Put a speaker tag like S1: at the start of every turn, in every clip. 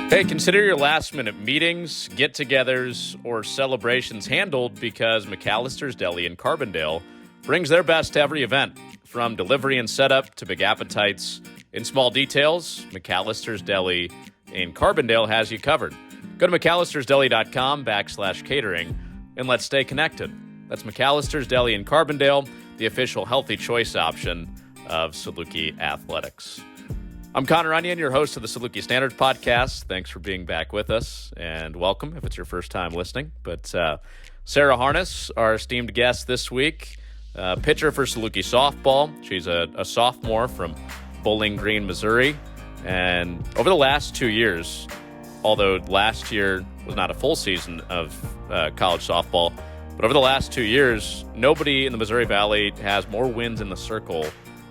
S1: Hey, consider your last-minute meetings, get-togethers, or celebrations handled because McAllister's Deli in Carbondale brings their best to every event. From delivery and setup to big appetites, in small details, McAllister's Deli in Carbondale has you covered. Go to mcallistersdeli.com/catering and let's stay connected. That's McAllister's Deli in Carbondale, the official healthy choice option of Saluki Athletics. I'm Connor Onion, your host of the Saluki Standards podcast. Thanks for being back with us, and welcome if it's your first time listening. But Sarah Harness, our esteemed guest this week, pitcher for Saluki Softball. She's a sophomore from Bowling Green, Missouri. And over the last 2 years, although last year was not a full season of college softball, but over the last 2 years, nobody in the Missouri Valley has more wins in the circle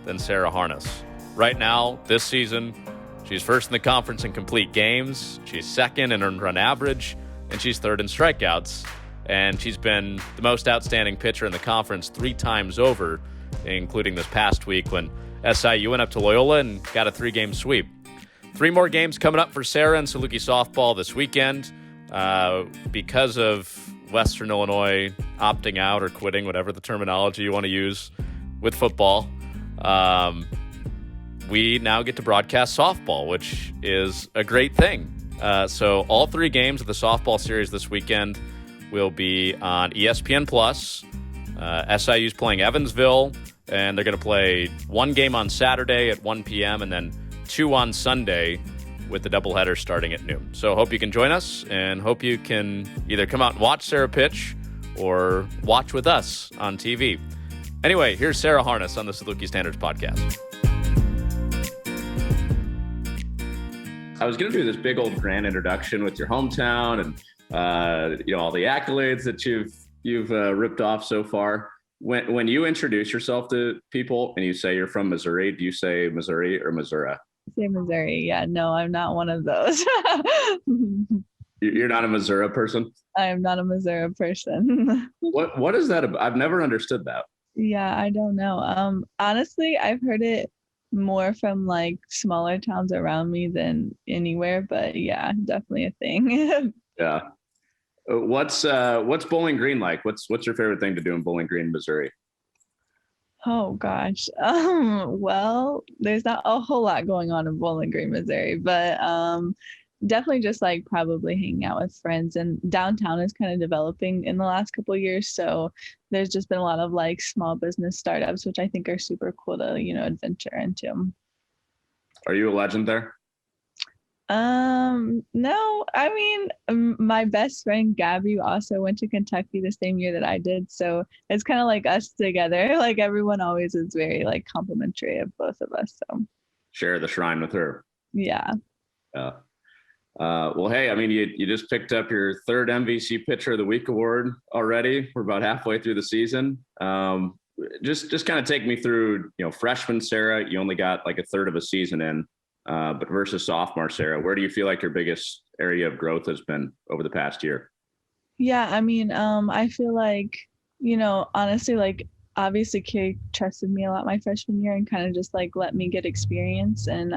S1: than Sarah Harness. Right now, this season, she's first in the conference in complete games, she's second in earned run average, and she's third in strikeouts. And she's been the most outstanding pitcher in the conference 3 times over, including this past week when SIU went up to Loyola and got a 3-game sweep. 3 more games coming up for Sarah and Saluki Softball this weekend. Because of Western Illinois opting out or quitting, whatever the terminology you want to use with football, we now get to broadcast softball, which is a great thing. So all 3 games of the softball series this weekend will be on ESPN+. SIU's playing Evansville, and they're going to play 1 game on Saturday at 1 p.m. and then 2 on Sunday with the doubleheader starting at noon. So hope you can join us, and hope you can either come out and watch Sarah pitch or watch with us on TV. Anyway, here's Sarah Harness on the Saluki Standards podcast. I was going to do this big old grand introduction with your hometown and all the accolades that you've ripped off so far. When you introduce yourself to people and you say you're from Missouri, do you say Missouri or Missouri?
S2: Say Missouri. Yeah, no, I'm not one of those.
S1: You're not a Missouri person?
S2: I am not a Missouri person.
S1: What is that about? I've never understood that.
S2: Yeah, I don't know. Honestly, I've heard it more from like smaller towns around me than anywhere, but yeah, definitely a thing.
S1: Yeah. What's Bowling Green like? What's your favorite thing to do in Bowling Green, Missouri?
S2: Oh gosh. Well, there's not a whole lot going on in Bowling Green, Missouri, but definitely just like probably hanging out with friends, and downtown is kind of developing in the last couple of years, so there's just been a lot of like small business startups, which I think are super cool to adventure into.
S1: Are you a legend there?
S2: No, I mean, my best friend Gabby also went to Kentucky the same year that I did, so it's kind of like us together. Like everyone always is very like complimentary of both of us, so
S1: share the shrine with her.
S2: Yeah.
S1: Well, hey, I mean, you just picked up your 3rd MVC Pitcher of the Week award already. We're about halfway through the season. Just kind of take me through, freshman Sarah, you only got like a third of a season in, but versus sophomore Sarah, where do you feel like your biggest area of growth has been over the past year?
S2: Yeah, I mean, I feel like, honestly, like obviously Carrie trusted me a lot my freshman year and kind of just like let me get experience, and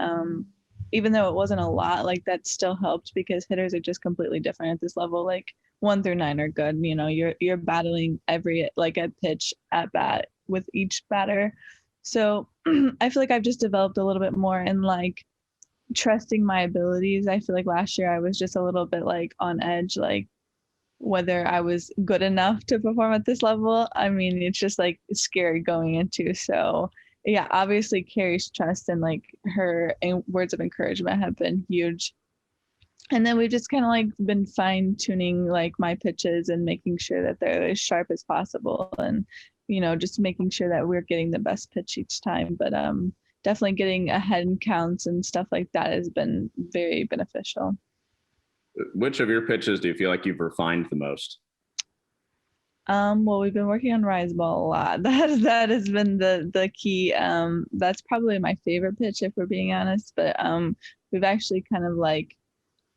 S2: even though it wasn't a lot, like that still helped because hitters are just completely different at this level. Like 1 through 9 are good. You're battling every like a pitch at bat with each batter. So I feel like I've just developed a little bit more in like trusting my abilities. I feel like last year I was just a little bit like on edge, like whether I was good enough to perform at this level. I mean, it's just like scary going into. So yeah, obviously Carrie's trust and like her words of encouragement have been huge. And then we've just kind of like been fine tuning like my pitches and making sure that they're as sharp as possible, and just making sure that we're getting the best pitch each time. But definitely getting ahead in counts and stuff like that has been very beneficial.
S1: Which of your pitches do you feel like you've refined the most?
S2: Well, we've been working on rise ball a lot. That has been the key. That's probably my favorite pitch if we're being honest, but we've actually kind of like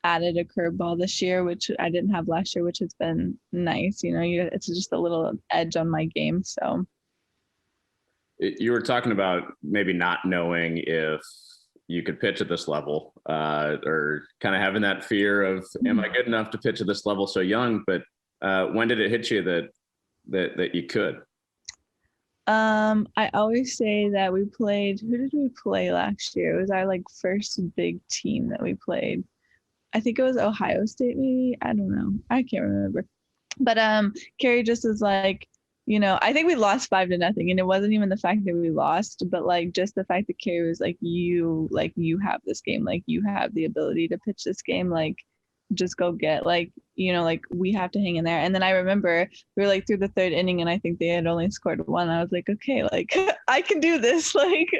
S2: added a curveball this year, which I didn't have last year, which has been nice. It's just a little edge on my game. So
S1: you were talking about maybe not knowing if you could pitch at this level, or kind of having that fear of, am I good enough to pitch at this level so young? But when did it hit you that you could?
S2: I always say that we played, who did we play last year? It was our like first big team that we played. I think it was Ohio State, maybe. I don't know. I can't remember. But Carrie just was like, I think we lost 5-0, and it wasn't even the fact that we lost, but like just the fact that Carrie was like, you have this game, like you have the ability to pitch this game, like just go get, like we have to hang in there. And then I remember we were like through the third inning, and I think they had only scored one. I was like, okay, like I can do this. Like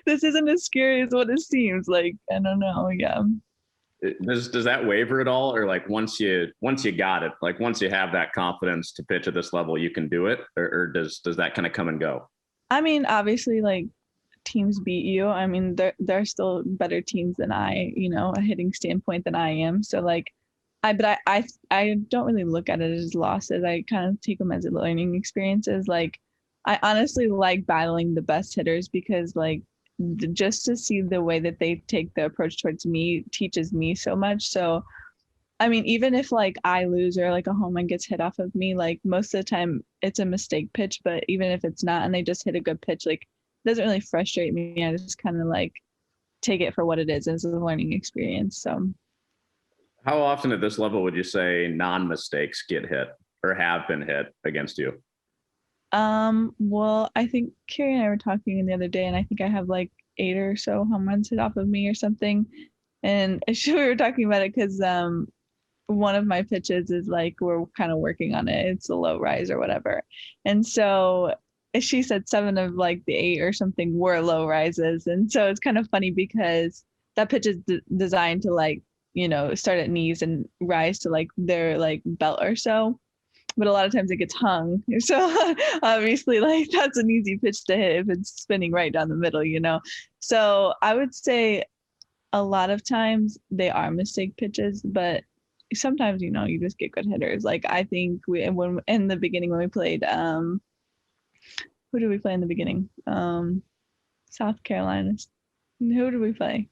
S2: this isn't as scary as what it seems. Like I don't know. Yeah.
S1: Does that waver at all, or like once you got it, like once you have that confidence to pitch at this level, you can do it, or does that kind of come and go?
S2: I mean, obviously, like teams beat you. I mean, there are still better teams than I, a hitting standpoint than I am. So like, I don't really look at it as losses. I kind of take them as learning experiences. Like, I honestly like battling the best hitters because like just to see the way that they take the approach towards me teaches me so much. So I mean, even if like I lose or like a home run gets hit off of me, like most of the time it's a mistake pitch, but even if it's not and they just hit a good pitch, like it doesn't really frustrate me. I just kind of like take it for what it is as a learning experience. So
S1: how often at this level would you say non-mistakes get hit or have been hit against you?
S2: Well, I think Carrie and I were talking the other day, and I think I have like 8 or so home runs hit off of me or something. And we were talking about it because one of my pitches is like we're kind of working on it. It's a low rise or whatever. And so she said 7 of like the 8 or something were low rises. And so it's kind of funny because that pitch is designed to like, start at knees and rise to like their like belt or so. But a lot of times it gets hung. So obviously like that's an easy pitch to hit if it's spinning right down the middle, So I would say a lot of times they are mistake pitches, but sometimes, you just get good hitters. Like I think when in the beginning when we played, who did we play in the beginning? South Carolina. Who did we play?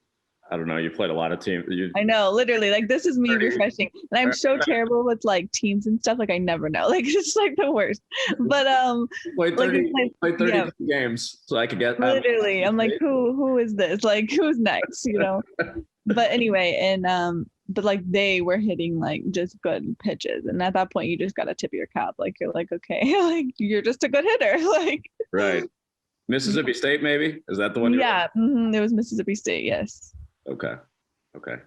S1: I don't know. You played a lot of teams.
S2: I know, literally. Like this is me refreshing, and I'm so terrible with like teams and stuff. Like I never know. Like it's like the worst. But
S1: played 30 games, so I could get.
S2: Literally, I'm like, who is this? Like who's next? But anyway, and but like they were hitting like just good pitches, and at that point, you just gotta tip your cap. Like you're like, okay, like you're just a good hitter. Like
S1: right. Mississippi State, maybe? Is that the one?
S2: Yeah, it was Mississippi State. Yes.
S1: Okay,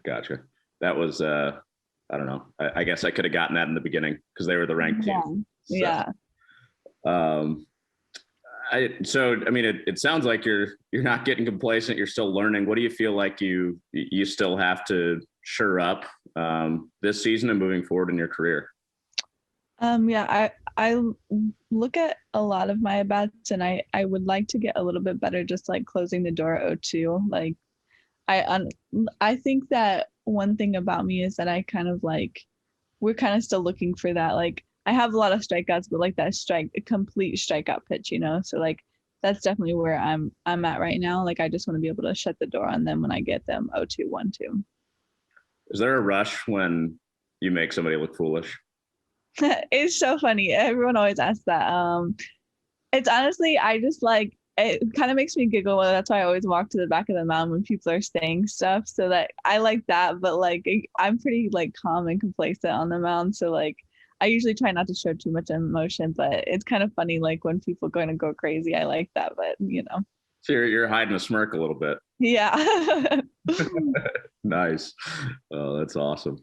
S1: gotcha. That was I don't know. I guess I could have gotten that in the beginning because they were the ranked team. So,
S2: yeah.
S1: So I mean, it sounds like you're not getting complacent. You're still learning. What do you feel like you still have to shore up this season and moving forward in your career?
S2: Yeah, I look at a lot of my at-bats, and I would like to get a little bit better, just like closing the door at 0-2. Like I think that one thing about me is that I kind of like, we're kind of still looking for that. Like I have a lot of strikeouts, but like that complete strikeout pitch, So like that's definitely where I'm at right now. Like I just want to be able to shut the door on them when I get them 0-2, 1-2.
S1: Is there a rush when you make somebody look foolish?
S2: It's so funny. Everyone always asks that. It's honestly, I just like, it kind of makes me giggle. That's why I always walk to the back of the mound when people are saying stuff. So that I like that, but like I'm pretty like calm and complacent on the mound. So like I usually try not to show too much emotion, but it's kind of funny like when people going to go crazy. I like that, but
S1: So you're hiding a smirk a little bit.
S2: Yeah.
S1: Nice. Oh, that's awesome.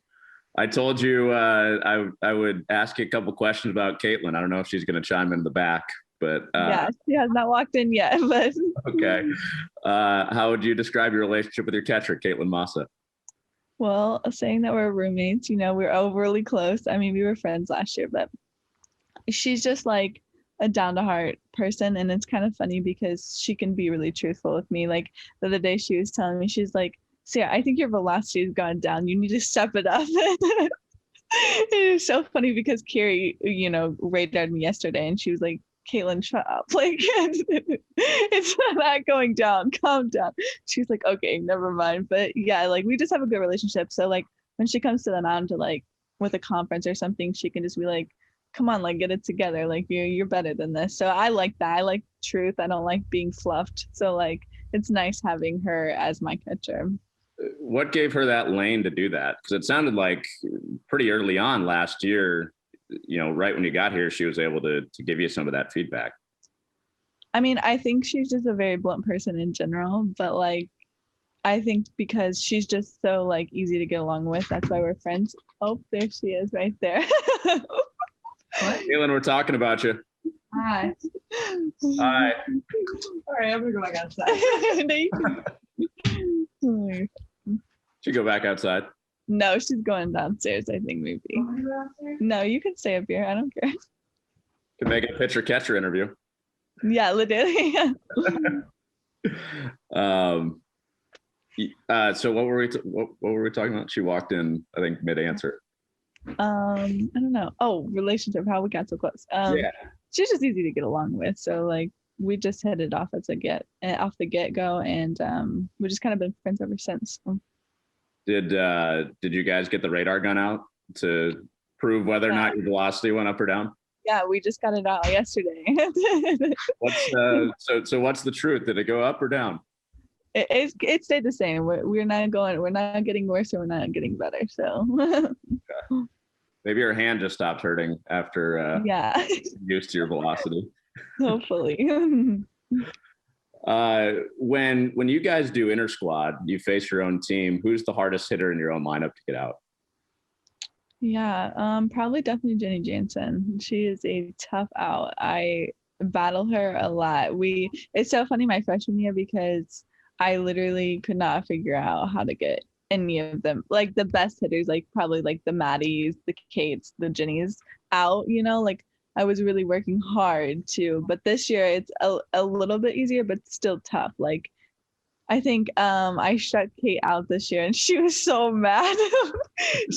S1: I told you I would ask you a couple questions about Caitlin. I don't know if she's going to chime in the back, but
S2: yeah, she has not walked in yet. But
S1: okay, how would you describe your relationship with your catcher, Caitlin Massa?
S2: Well, saying that we're roommates, we're overly close. I mean, we were friends last year, but she's just like a down-to-heart person, and it's kind of funny because she can be really truthful with me. Like the other day, she was telling me, she's like, Sarah, I think your velocity has gone down. You need to step it up. It was so funny because Carrie, radared me yesterday, and she was like, Caitlin, shut up. Like, it's not going down. Calm down. She's like, okay, never mind. But yeah, like we just have a good relationship. So like when she comes to the mound to like with a conference or something, she can just be like, come on, like get it together. Like you're better than this. So I like that. I like truth. I don't like being fluffed. So like it's nice having her as my catcher.
S3: What gave her that lane to do that? Because it sounded like pretty early on last year, right when you got here, she was able to give you some of that feedback.
S2: I mean, I think she's just a very blunt person in general, but like, I think because she's just so like easy to get along with, that's why we're friends. Oh, there she is right there.
S3: Caitlin, we're talking about you.
S2: Hi.
S3: Hi.
S2: All right, I'm gonna go back outside.
S3: Should go back outside.
S2: No, she's going downstairs, I think maybe. No, you can stay up here. I don't care.
S3: Could make it a pitcher catcher interview.
S2: Yeah, literally.
S3: So what were we talking about? She walked in, I think, mid-answer.
S2: I don't know. Oh, relationship, how we got so close.
S3: Yeah.
S2: She's just easy to get along with. So like we just hit it off off the get-go, and we've just kind of been friends ever since.
S3: Did you guys get the radar gun out to prove whether or not your velocity went up or down?
S2: Yeah, we just got it out yesterday.
S3: So what's the truth? Did it go up or down?
S2: It stayed the same. We're not getting worse, or we're not getting better. So
S3: okay. Maybe your hand just stopped hurting after
S2: yeah,
S3: used to your velocity.
S2: Hopefully.
S3: When you guys do inter squad, you face your own team. Who's the hardest hitter in your own lineup to get out?
S2: Yeah, probably definitely Jenny Jansen. She is a tough out. I battle her a lot. It's so funny my freshman year because I literally could not figure out how to get any of them, like the best hitters, like probably like the Maddies, the Kates, the Jennies out, like I was really working hard too. But this year it's a little bit easier, but still tough. Like I think I shut Kate out this year and she was so mad.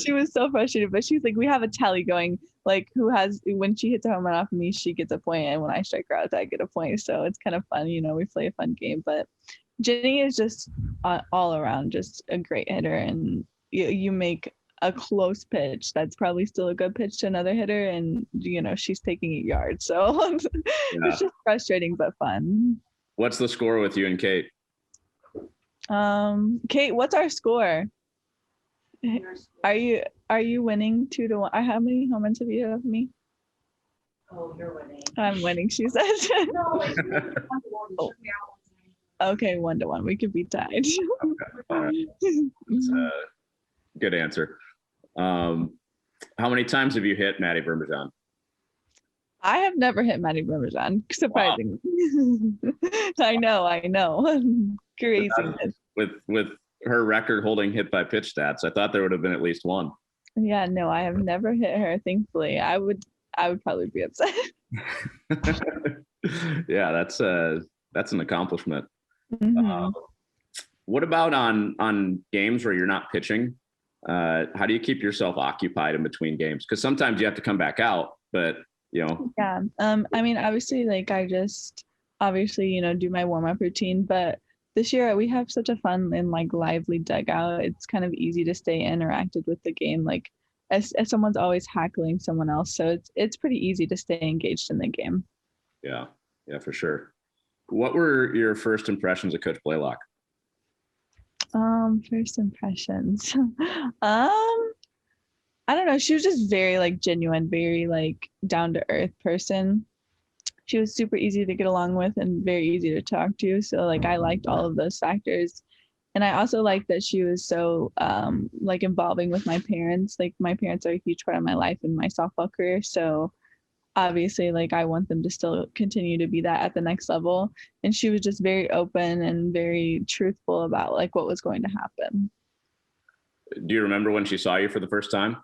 S2: She was so frustrated, but she's like, we have a tally going, like when she hits a home run off of me, she gets a point, and when I strike her out, I get a point. So it's kind of fun, we play a fun game. But Jenny is just all around just a great hitter, and you make a close pitch that's probably still a good pitch to another hitter, and she's taking 8 yards. So It's just frustrating but fun.
S3: What's the score with you and Kate?
S2: Kate, what's our score? Are you winning 2-1? How many home runs have you had of me?
S4: Oh, you're winning.
S2: I'm winning, she says.
S4: No,
S2: Oh. Okay, 1-1. We could be tied.
S3: Okay. That's a good answer. How many times have you hit Maddie Bermajan?
S2: I have never hit Maddie Bermajan, surprisingly. Wow. I know. Craziness.
S3: With her record holding hit by pitch stats, I thought there would have been at least one.
S2: Yeah, no, I have never hit her, thankfully. I would probably be upset.
S3: Yeah, that's an accomplishment.
S2: Mm-hmm.
S3: What about on games where you're not pitching? How do you keep yourself occupied in between games? Because sometimes you have to come back out, but
S2: Yeah. I mean, obviously, like I just do my warm-up routine, but this year we have such a fun and like lively dugout. It's kind of easy to stay interacted with the game, like as someone's always hackling someone else. So it's pretty easy to stay engaged in the game.
S3: Yeah, for sure. What were your first impressions of Coach Blaylock?
S2: First impressions. I don't know. She was just very like genuine, very like down to earth person. She was super easy to get along with and very easy to talk to. So like I liked all of those factors. And I also liked that she was so like involving with my parents. Like my parents are a huge part of my life and my softball career. So obviously like I want them to still continue to be that at the next level. And she was just very open and very truthful about like what was going to happen.
S3: Do you remember when she saw you for the first time?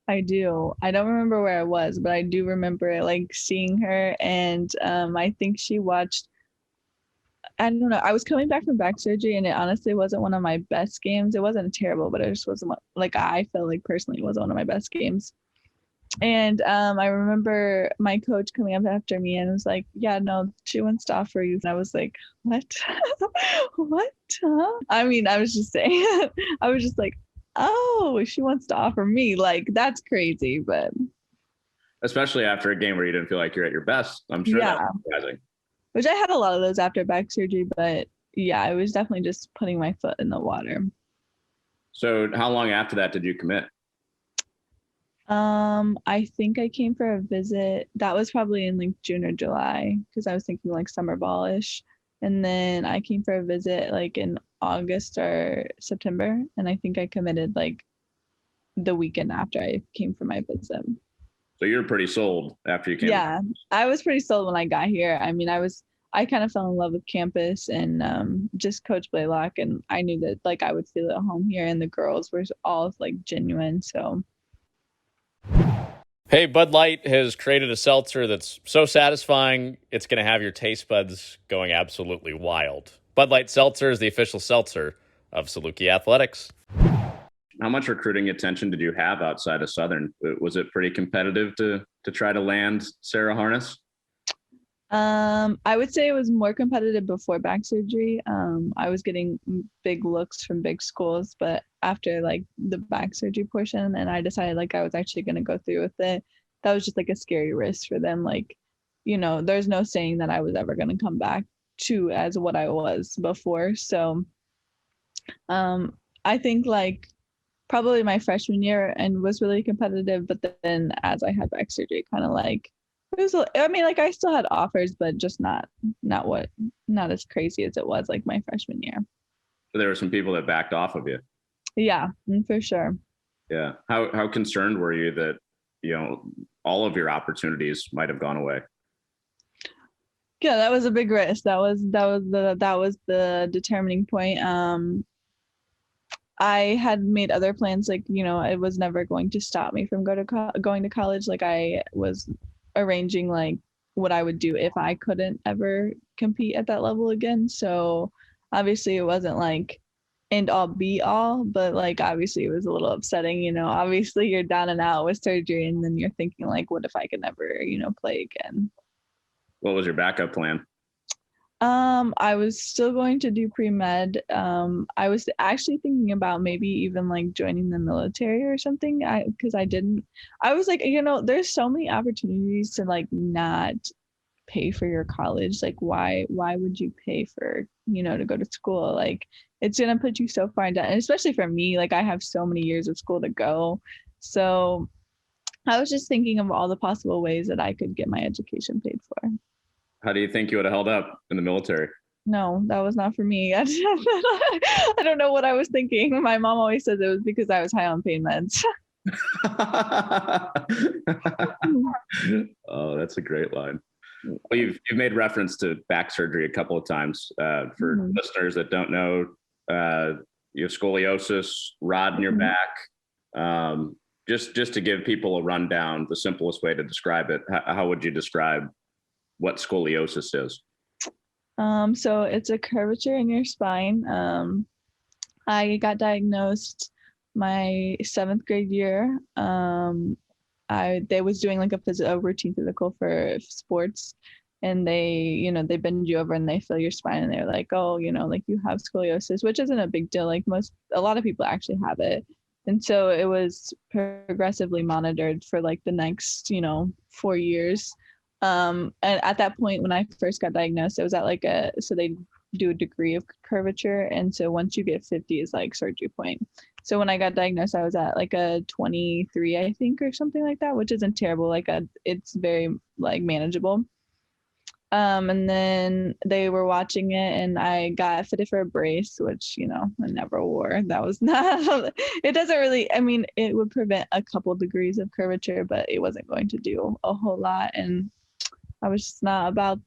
S2: I do. I don't remember where I was, but I do remember like seeing her, and I think she watched, I don't know, I was coming back from back surgery, and it honestly wasn't one of my best games. It wasn't terrible, but it just wasn't like I felt like personally it wasn't one of my best games. And I remember my coach coming up after me and was like, yeah, no, she wants to offer you. And I was like, what? What? Huh? I mean, I was just saying, I was just like, oh, she wants to offer me. Like, that's crazy. But
S3: Especially after a game where you didn't feel like you're at your best. I'm sure
S2: yeah,
S3: that's surprising.
S2: which I had a lot of those after back surgery. But yeah, I was definitely just putting my foot in the water.
S3: So how long after that did you commit?
S2: I think I came for a visit. That was probably in like June or July because I was thinking like summer ball-ish. And then I came for a visit like in August or September. And I think I committed like the weekend after I came for my visit.
S3: So you're pretty sold after you came.
S2: Yeah, I was pretty sold when I got here. I mean, I kind of fell in love with campus and just Coach Blaylock. And I knew that like I would feel at home here and the girls were all like genuine. So
S1: Hey, Bud Light has created a seltzer that's so satisfying, it's going to have your taste buds going absolutely wild. Bud Light Seltzer is the official seltzer of Saluki Athletics.
S3: How much recruiting attention did you have outside of Southern? Was it pretty competitive to try to land Sarah Harness?
S2: I would say it was more competitive before back surgery. I was getting big looks from big schools, but after like the back surgery portion, and I decided like I was actually going to go through with it. That was just like a scary risk for them. Like, there's no saying that I was ever going to come back to as what I was before. So, I think like probably my freshman year and was really competitive, but then as I had back surgery, kind of like it was. I mean, like I still had offers, but just not as crazy as it was like my freshman year.
S3: So there were some people that backed off of you.
S2: Yeah, for sure.
S3: Yeah. How concerned were you that all of your opportunities might have gone away?
S2: Yeah, that was a big risk. That was the determining point. I had made other plans, like it was never going to stop me from going to college. Like I was arranging like what I would do if I couldn't ever compete at that level again. So obviously it wasn't like end all be all, but like obviously it was a little upsetting. Obviously you're down and out with surgery, and then you're thinking like, what if I could never play again?
S3: What was your backup plan?
S2: I was still going to do pre-med. I was actually thinking about maybe even like joining the military or something. I was like, there's so many opportunities to like not pay for your college. Like why would you pay for, to go to school? Like it's gonna put you so far in debt. And especially for me, like I have so many years of school to go. So I was just thinking of all the possible ways that I could get my education paid for.
S3: How do you think you would have held up in the military?
S2: No, that was not for me. I don't know what I was thinking. My mom always says it was because I was high on pain meds.
S3: Oh, that's a great line. Well, you've made reference to back surgery a couple of times. For listeners that don't know, you have scoliosis, rod in your back. Just to give people a rundown, the simplest way to describe it, how would you describe what scoliosis is?
S2: So it's a curvature in your spine. I got diagnosed my 7th grade year. They was doing like a routine physical for sports, and they bend you over and they feel your spine, and they're like, oh, like you have scoliosis, which isn't a big deal. Like a lot of people actually have it. And so it was progressively monitored for like the next, 4 years. And at that point, when I first got diagnosed, it was at like so they do a degree of curvature. And so once you get 50 is like surgery point. So when I got diagnosed, I was at like a 23, I think, or something like that, which isn't terrible. It's very like manageable. And then they were watching it, and I got fitted for a brace, which, I never wore. That was not, it doesn't really, I mean, it would prevent a couple degrees of curvature, but it wasn't going to do a whole lot. And I was just not about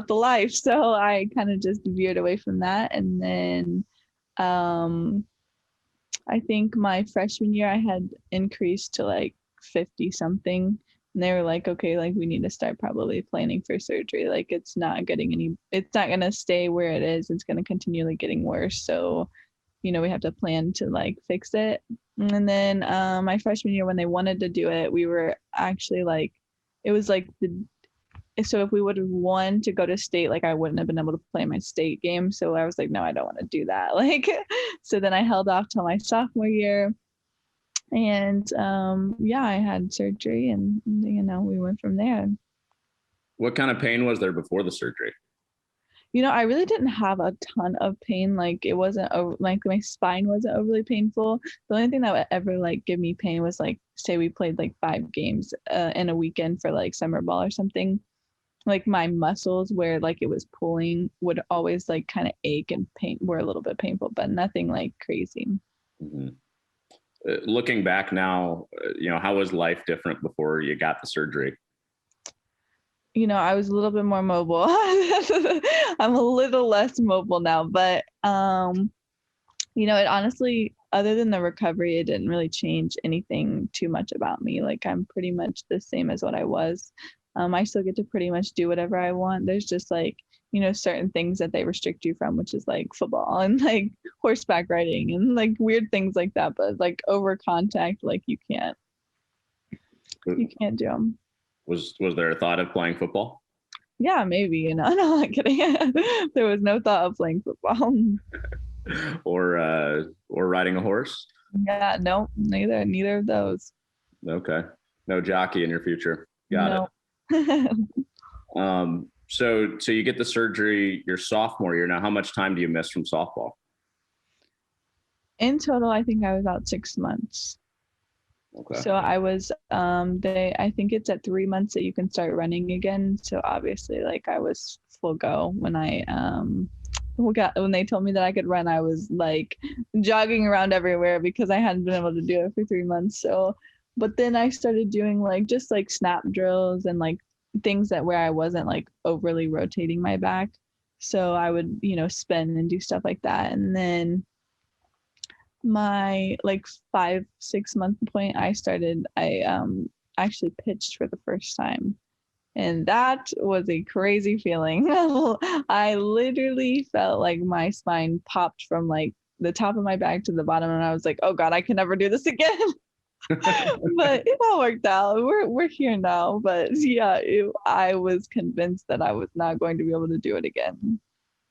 S2: the life. So I kind of just veered away from that. And then I think my freshman year I had increased to like 50 something. And they were like, okay, like we need to start probably planning for surgery. Like it's not going to stay where it is. It's going to continually getting worse. So we have to plan to like fix it. And then my freshman year, when they wanted to do it, we were actually like, it was like so if we would have won to go to state, like I wouldn't have been able to play my state game. So I was like, no, I don't want to do that. Like, so then I held off till my sophomore year. And yeah, I had surgery, and we went from there.
S3: What kind of pain was there before the surgery?
S2: I really didn't have a ton of pain. Like it wasn't like my spine wasn't overly painful. The only thing that would ever like give me pain was like, say we played like 5 games in a weekend for like summer ball or something. Like my muscles where like it was pulling would always like kind of ache and pain were a little bit painful, but nothing like crazy.
S3: Mm-hmm. Looking back now, how was life different before you got the surgery?
S2: I was a little bit more mobile. I'm a little less mobile now, but it honestly, other than the recovery, it didn't really change anything too much about me. Like I'm pretty much the same as what I was. I still get to pretty much do whatever I want. There's just like, certain things that they restrict you from, which is like football and like horseback riding and like weird things like that. But like over contact, like you can't do them.
S3: Was there a thought of playing football?
S2: Yeah, maybe, no, I'm not kidding. There was no thought of playing football.
S3: or riding a horse?
S2: Yeah, no, neither of those.
S3: Okay. No jockey in your future. Got it. So you get the surgery your sophomore year. Now, how much time do you miss from softball?
S2: In total, I think I was out 6 months.
S3: Okay.
S2: So I was, I think it's at 3 months that you can start running again. So obviously, like I was full go when when they told me that I could run. I was like jogging around everywhere because I hadn't been able to do it for 3 months. So, but then I started doing like just like snap drills and like things where I wasn't like overly rotating my back. So I would, spin and do stuff like that. And then my like 5-6 month point, I actually pitched for the first time. And that was a crazy feeling. I literally felt like my spine popped from like the top of my back to the bottom. And I was like, oh God, I can never do this again. But it all worked out. We're here now. But yeah, I was convinced that I was not going to be able to do it again.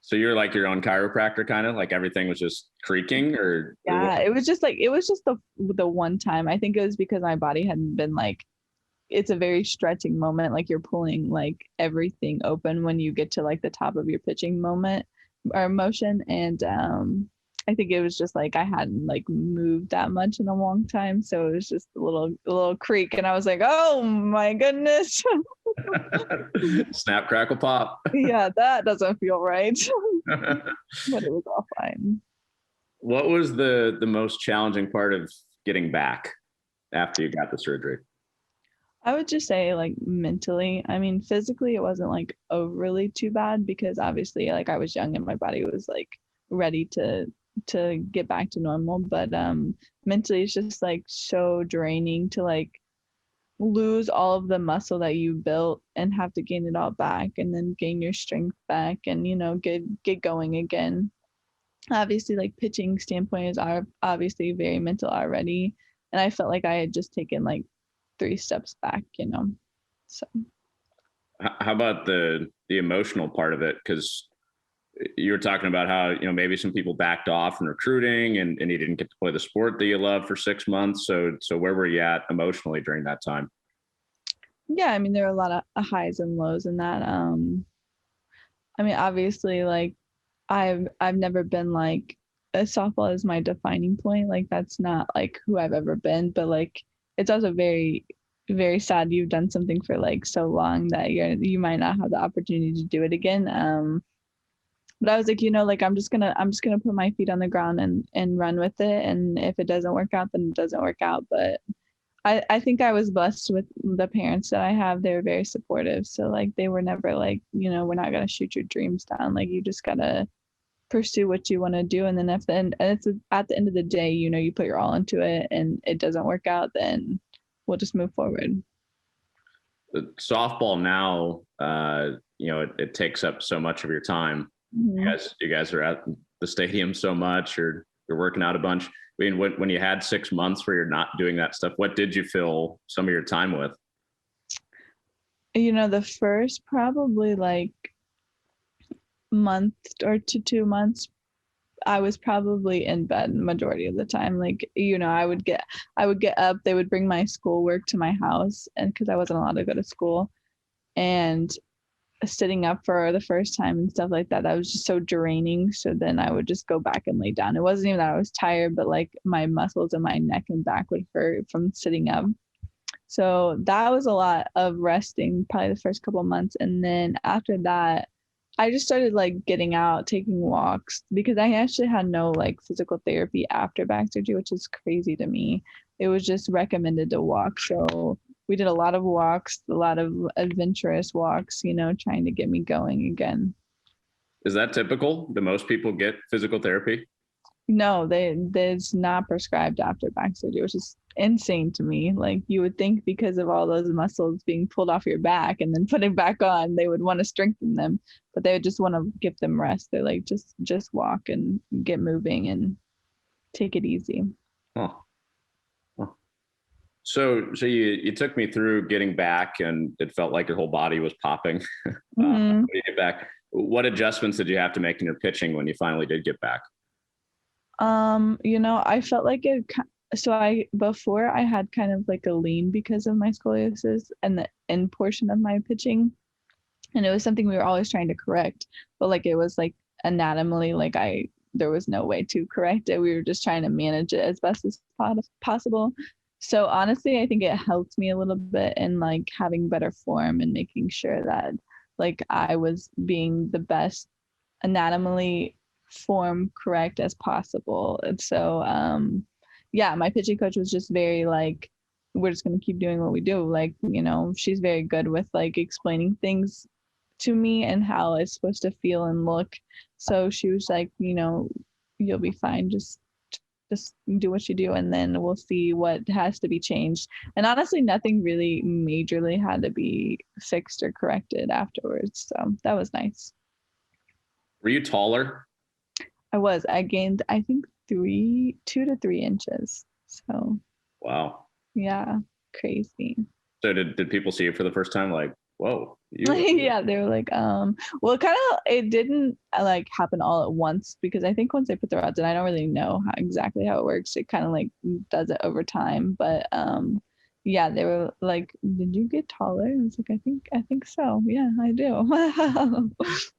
S3: So you're like your own chiropractor, kind of like everything was just creaking, or?
S2: Yeah, it was just the one time. I think it was because my body hadn't been like, it's a very stretching moment. Like you're pulling like everything open when you get to like the top of your pitching moment or motion. And I think it was just like I hadn't like moved that much in a long time. So it was just a little creak. And I was like, oh my goodness.
S3: Snap, crackle, pop.
S2: Yeah, that doesn't feel right. But it was all fine.
S3: What was the most challenging part of getting back after you got the surgery?
S2: I would just say like mentally. I mean, physically it wasn't like overly too bad because obviously like I was young and my body was like ready to get back to normal. But mentally it's just like so draining to like lose all of the muscle that you built and have to gain it all back and then gain your strength back and get going again. Obviously like pitching standpoint is obviously very mental already, and I felt like I had just taken like 3 steps back, so.
S3: How about the emotional part of it? Because you were talking about how maybe some people backed off from recruiting and you didn't get to play the sport that you love for 6 months. So where were you at emotionally during that time?
S2: Yeah, I mean there were a lot of highs and lows in that. I mean obviously like I've never been like a softball is my defining point. Like that's not like who I've ever been, but like it's also very, very sad you've done something for like so long that you might not have the opportunity to do it again. But I was like, like I'm just gonna put my feet on the ground and run with it. And if it doesn't work out, then it doesn't work out. But I think I was blessed with the parents that I have. They were very supportive. So like they were never like, we're not gonna shoot your dreams down. Like you just gotta pursue what you want to do. And then at the end of the day, you put your all into it and it doesn't work out, then we'll just move forward.
S3: The softball now, it takes up so much of your time.
S2: Mm-hmm.
S3: You guys are at the stadium so much, or you're working out a bunch. I mean, when you had 6 months where you're not doing that stuff, what did you fill some of your time with?
S2: The first probably like month or 2 months, I was probably in bed majority of the time. Like, I would get up, they would bring my schoolwork to my house, and because I wasn't allowed to go to school, and sitting up for the first time and stuff like that, that was just so draining. So then I would just go back and lay down. It wasn't even that I was tired, but like my muscles in my neck and back would hurt from sitting up. So that was a lot of resting, probably the first couple of months. And then after that, I just started like getting out, taking walks, because I actually had no like physical therapy after back surgery, which is crazy to me. It was just recommended to walk. So we did a lot of walks, a lot of adventurous walks, trying to get me going again.
S3: Is that typical? Do most people get physical therapy?
S2: No, it's not prescribed after back surgery, which is insane to me. Like, you would think because of all those muscles being pulled off your back and then putting back on, they would want to strengthen them, but they would just want to give them rest. They're like, just walk and get moving and take it easy.
S3: Oh. So you took me through getting back, and it felt like your whole body was popping. When you get back, what adjustments did you have to make in your pitching when you finally did get back?
S2: I felt like before I had kind of like a lean because of my scoliosis and the end portion of my pitching, and it was something we were always trying to correct, but like it was like anatomically, like there was no way to correct it. We were just trying to manage it as best as possible. So honestly, I think it helped me a little bit in like having better form and making sure that like I was being the best anatomically form correct as possible. And so my pitching coach was just very like, we're just going to keep doing what we do. Like, she's very good with like explaining things to me and how it's supposed to feel and look. So she was like, you'll be fine. Just do what you do, and then we'll see what has to be changed. And honestly, nothing really majorly had to be fixed or corrected afterwards. So that was nice.
S3: Were you taller?
S2: I gained, I think 2 to 3 inches. So
S3: wow.
S2: Yeah, crazy.
S3: So did people see it for the first time like, whoa?
S2: Yeah, they were like, well, it didn't like happen all at once, because I think once they put the rods in, I don't really know exactly how it works. It kind of like does it over time, but yeah, they were like, did you get taller? And I was like, I think so. Yeah, I do.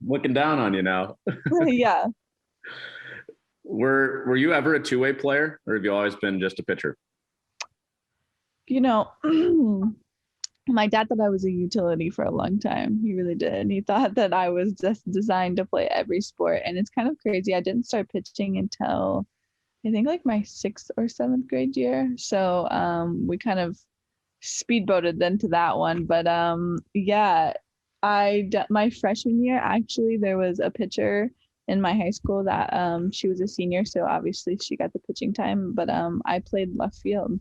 S3: Looking down on you now.
S2: Yeah.
S3: Were you ever a two-way player, or have you always been just a pitcher?
S2: My dad thought I was a utility for a long time. He really did. He thought that I was just designed to play every sport. And it's kind of crazy. I didn't start pitching until I think like my 6th or 7th grade year. So we kind of speedboated into that one. But yeah, my freshman year, actually, there was a pitcher in my high school that she was a senior. So obviously she got the pitching time. But I played left field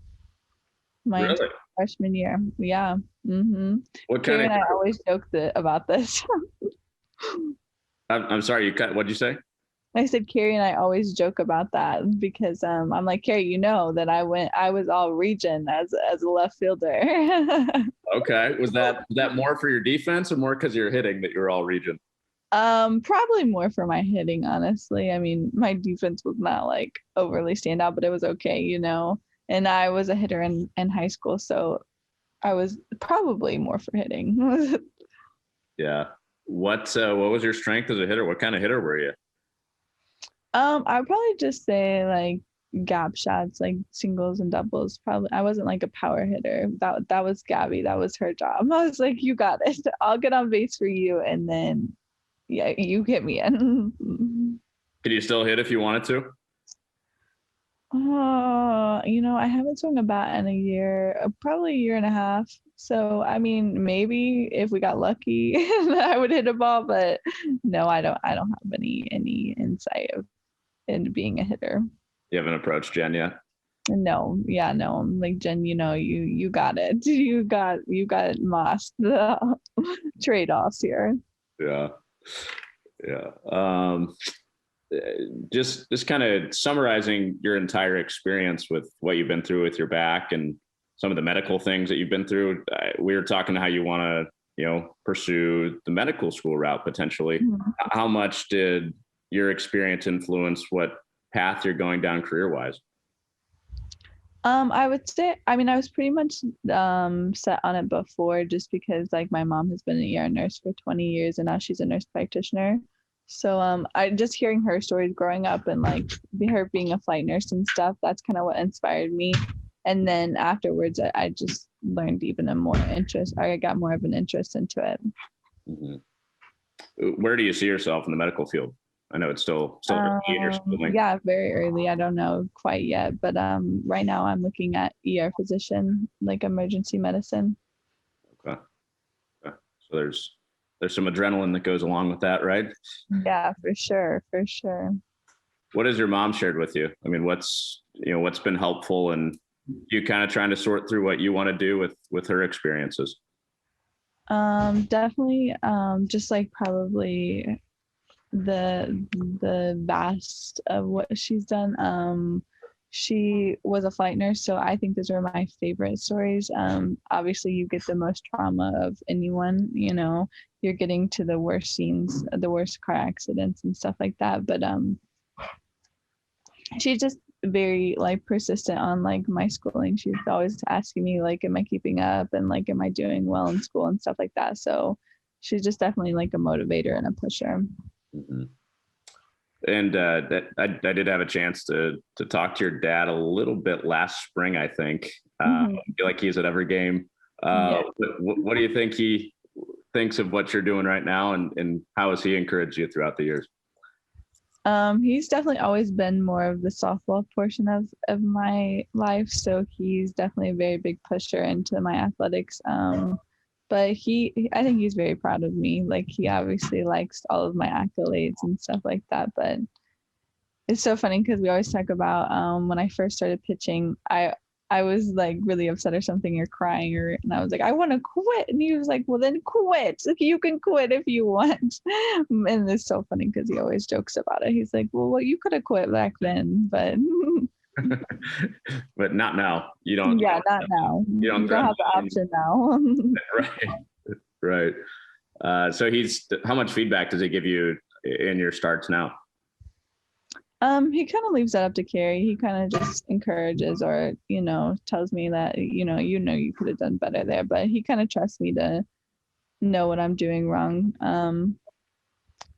S2: my
S3: Really?
S2: freshman year. Yeah. Mm-hmm.
S3: What kind
S2: Carrie
S3: of?
S2: and I always joked about this.
S3: I'm sorry. What'd you say?
S2: I said Carrie and I always joke about that, because I'm like, Carrie, that I was all region as a left fielder.
S3: Okay. Was that more for your defense or more because you're hitting that you're all region?
S2: Probably more for my hitting, honestly. I mean, my defense was not like overly standout, but it was okay, And I was a hitter in high school, so I was probably more for hitting.
S3: Yeah. What was your strength as a hitter? What kind of hitter were you?
S2: I would probably just say like gap shots, like singles and doubles. Probably I wasn't like a power hitter. That was Gabby. That was her job. I was like, you got it. I'll get on base for you, and then yeah, you hit me in.
S3: Could you still hit if you wanted to?
S2: I haven't swung a bat in a year, probably a year and a half. So, I mean, maybe if we got lucky, I would hit a ball, but no, I don't have any insight into being a hitter.
S3: You haven't approached Jen yet?
S2: No. Yeah, no. I'm like, Jen, you got it. You got mossed the trade-offs here.
S3: Yeah. Yeah. just kind of summarizing your entire experience with what you've been through with your back and some of the medical things that you've been through. We were talking how you want to, pursue the medical school route potentially.
S2: Mhm.
S3: How much did your experience influence what path you're going down career-wise?
S2: I would say, I mean, I was pretty much set on it before, just because like my mom has been an ER nurse for 20 years and now she's a nurse practitioner. So I just hearing her stories growing up and like her being a flight nurse and stuff, that's kind of what inspired me. And then afterwards, I just learned even a more interest. I got more of an interest into it.
S3: Mm-hmm. Where do you see yourself in the medical field? I know it's still early in your schooling.
S2: Yeah, very early. I don't know quite yet, but right now I'm looking at ER physician, like emergency medicine.
S3: Okay. So there's some adrenaline that goes along with that, right?
S2: Yeah, for sure.
S3: What has your mom shared with you? I mean, what's been helpful, and you kind of trying to sort through what you want to do with her experiences?
S2: Definitely just like probably the vast of what she's done. She was a flight nurse, so I think those are my favorite stories. Obviously you get the most trauma of anyone, you're getting to the worst scenes, the worst car accidents and stuff like that, but she's just very like persistent on like my schooling. She's always asking me like, am I keeping up, and like, am I doing well in school and stuff like that. So she's just definitely like a motivator and a pusher.
S3: Mm-hmm. And that I did have a chance to talk to your dad a little bit last spring, I think. I feel like he's at every game.
S2: Yeah.
S3: What do you think he thinks of what you're doing right now, and how has he encouraged you throughout the years?
S2: He's definitely always been more of the softball portion of my life, so he's definitely a very big pusher into my athletics. But I think he's very proud of me. Like, he obviously likes all of my accolades and stuff like that. But it's so funny because we always talk about when I first started pitching, I was like really upset or something, or crying, and I was like, I want to quit. And he was like, well, then quit. Like, you can quit if you want. And it's so funny because he always jokes about it. He's like, well, you could have quit back then, but
S3: but not now. You don't.
S2: Yeah, not now. You don't have the option now.
S3: Right. So how much feedback does he give you in your starts now?
S2: He kind of leaves that up to Carrie. He kind of just encourages, or tells me that you could have done better there, but he kind of trusts me to know what I'm doing wrong.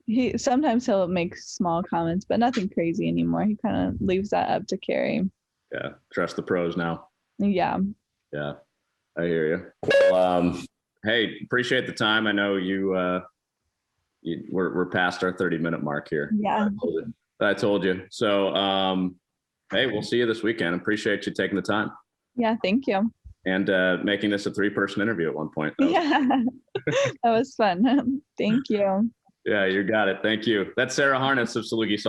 S2: He'll make small comments, but nothing crazy anymore. He kind of leaves that up to Carrie.
S3: Yeah, trust the pros now.
S2: Yeah,
S3: I hear you. Well, hey, appreciate the time. I know we're past our 30-minute mark here.
S2: Yeah.
S3: I told you. So, hey, we'll see you this weekend. Appreciate you taking the time.
S2: Yeah, thank you.
S3: And making this a 3-person interview at one point.
S2: That was fun. Thank you.
S3: Yeah, you got it. Thank you. That's Sarah Harness of Saluki Softball.